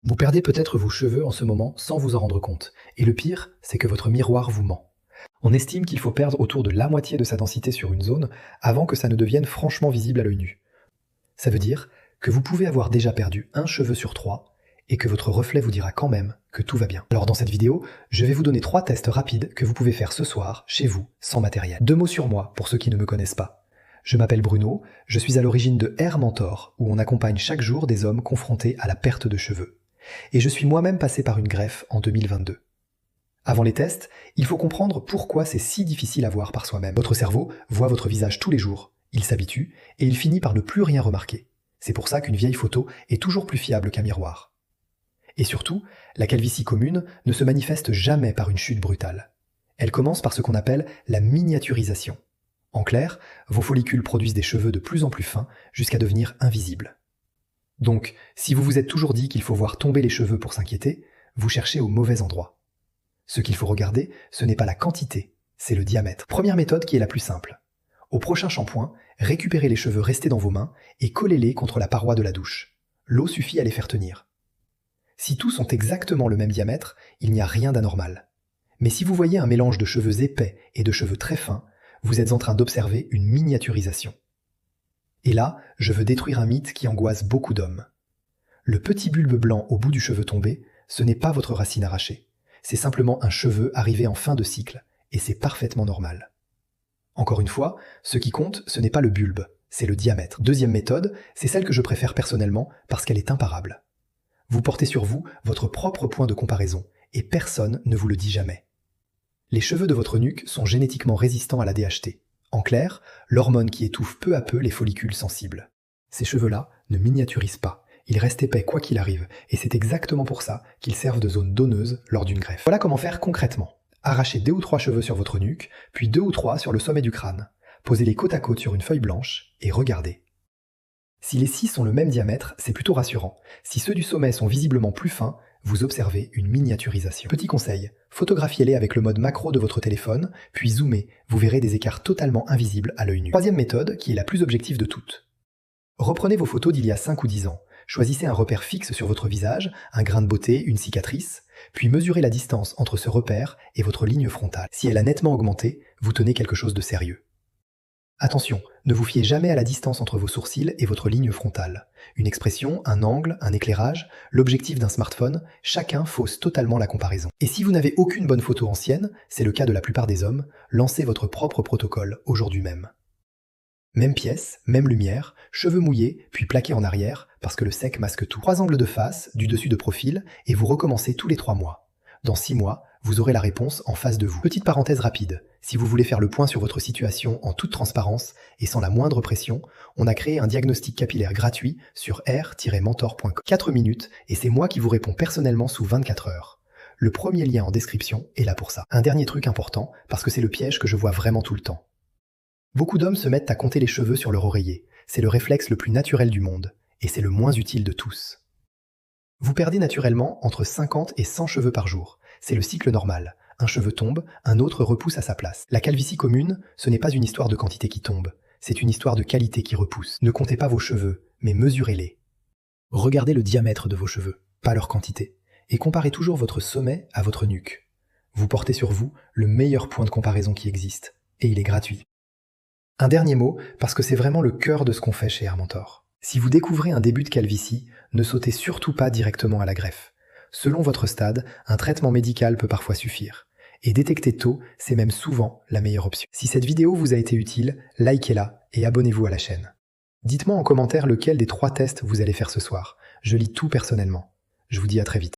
Vous perdez peut-être vos cheveux en ce moment sans vous en rendre compte. Et le pire, c'est que votre miroir vous ment. On estime qu'il faut perdre autour de la moitié de sa densité sur une zone avant que ça ne devienne franchement visible à l'œil nu. Ça veut dire que vous pouvez avoir déjà perdu un cheveu sur 3 et que votre reflet vous dira quand même que tout va bien. Alors dans cette vidéo, je vais vous donner 3 tests rapides que vous pouvez faire ce soir, chez vous, sans matériel. 2 mots sur moi, pour ceux qui ne me connaissent pas. Je m'appelle Bruno, je suis à l'origine de Hair Mentor, où on accompagne chaque jour des hommes confrontés à la perte de cheveux. Et je suis moi-même passé par une greffe en 2022. Avant les tests, il faut comprendre pourquoi c'est si difficile à voir par soi-même. Votre cerveau voit votre visage tous les jours, il s'habitue, et il finit par ne plus rien remarquer. C'est pour ça qu'une vieille photo est toujours plus fiable qu'un miroir. Et surtout, la calvitie commune ne se manifeste jamais par une chute brutale. Elle commence par ce qu'on appelle la miniaturisation. En clair, vos follicules produisent des cheveux de plus en plus fins jusqu'à devenir invisibles. Donc, si vous vous êtes toujours dit qu'il faut voir tomber les cheveux pour s'inquiéter, vous cherchez au mauvais endroit. Ce qu'il faut regarder, ce n'est pas la quantité, c'est le diamètre. Première méthode qui est la plus simple. Au prochain shampoing, récupérez les cheveux restés dans vos mains et collez-les contre la paroi de la douche. L'eau suffit à les faire tenir. Si tous ont exactement le même diamètre, il n'y a rien d'anormal. Mais si vous voyez un mélange de cheveux épais et de cheveux très fins, vous êtes en train d'observer une miniaturisation. Et là, je veux détruire un mythe qui angoisse beaucoup d'hommes. Le petit bulbe blanc au bout du cheveu tombé, ce n'est pas votre racine arrachée. C'est simplement un cheveu arrivé en fin de cycle, et c'est parfaitement normal. Encore une fois, ce qui compte, ce n'est pas le bulbe, c'est le diamètre. Deuxième méthode, c'est celle que je préfère personnellement parce qu'elle est imparable. Vous portez sur vous votre propre point de comparaison, et personne ne vous le dit jamais. Les cheveux de votre nuque sont génétiquement résistants à la DHT. En clair, l'hormone qui étouffe peu à peu les follicules sensibles. Ces cheveux-là ne miniaturisent pas, ils restent épais quoi qu'il arrive, et c'est exactement pour ça qu'ils servent de zone donneuse lors d'une greffe. Voilà comment faire concrètement. Arrachez 2 ou 3 cheveux sur votre nuque, puis 2 ou 3 sur le sommet du crâne. Posez-les côte à côte sur une feuille blanche, et regardez. Si les 6 ont le même diamètre, c'est plutôt rassurant. Si ceux du sommet sont visiblement plus fins, vous observez une miniaturisation. Petit conseil, photographiez-les avec le mode macro de votre téléphone, puis zoomez, vous verrez des écarts totalement invisibles à l'œil nu. Troisième méthode, qui est la plus objective de toutes. Reprenez vos photos d'il y a 5 ou 10 ans, choisissez un repère fixe sur votre visage, un grain de beauté, une cicatrice, puis mesurez la distance entre ce repère et votre ligne frontale. Si elle a nettement augmenté, vous tenez quelque chose de sérieux. Attention, ne vous fiez jamais à la distance entre vos sourcils et votre ligne frontale. Une expression, un angle, un éclairage, l'objectif d'un smartphone, chacun fausse totalement la comparaison. Et si vous n'avez aucune bonne photo ancienne, c'est le cas de la plupart des hommes, lancez votre propre protocole aujourd'hui même. Même pièce, même lumière, cheveux mouillés, puis plaqués en arrière, parce que le sec masque tout. 3 angles de face, du dessus de profil, et vous recommencez tous les 3 mois. Dans 6 mois, vous aurez la réponse en face de vous. Petite parenthèse rapide, si vous voulez faire le point sur votre situation en toute transparence et sans la moindre pression, on a créé un diagnostic capillaire gratuit sur hair-mentor.com. 4 minutes, et c'est moi qui vous réponds personnellement sous 24 heures. Le premier lien en description est là pour ça. Un dernier truc important, parce que c'est le piège que je vois vraiment tout le temps. Beaucoup d'hommes se mettent à compter les cheveux sur leur oreiller. C'est le réflexe le plus naturel du monde, et c'est le moins utile de tous. Vous perdez naturellement entre 50 et 100 cheveux par jour. C'est le cycle normal. Un cheveu tombe, un autre repousse à sa place. La calvitie commune, ce n'est pas une histoire de quantité qui tombe, c'est une histoire de qualité qui repousse. Ne comptez pas vos cheveux, mais mesurez-les. Regardez le diamètre de vos cheveux, pas leur quantité, et comparez toujours votre sommet à votre nuque. Vous portez sur vous le meilleur point de comparaison qui existe, et il est gratuit. Un dernier mot, parce que c'est vraiment le cœur de ce qu'on fait chez Hair Mentor. Si vous découvrez un début de calvitie, ne sautez surtout pas directement à la greffe. Selon votre stade, un traitement médical peut parfois suffire. Et détecter tôt, c'est même souvent la meilleure option. Si cette vidéo vous a été utile, likez-la et abonnez-vous à la chaîne. Dites-moi en commentaire lequel des 3 tests vous allez faire ce soir. Je lis tout personnellement. Je vous dis à très vite.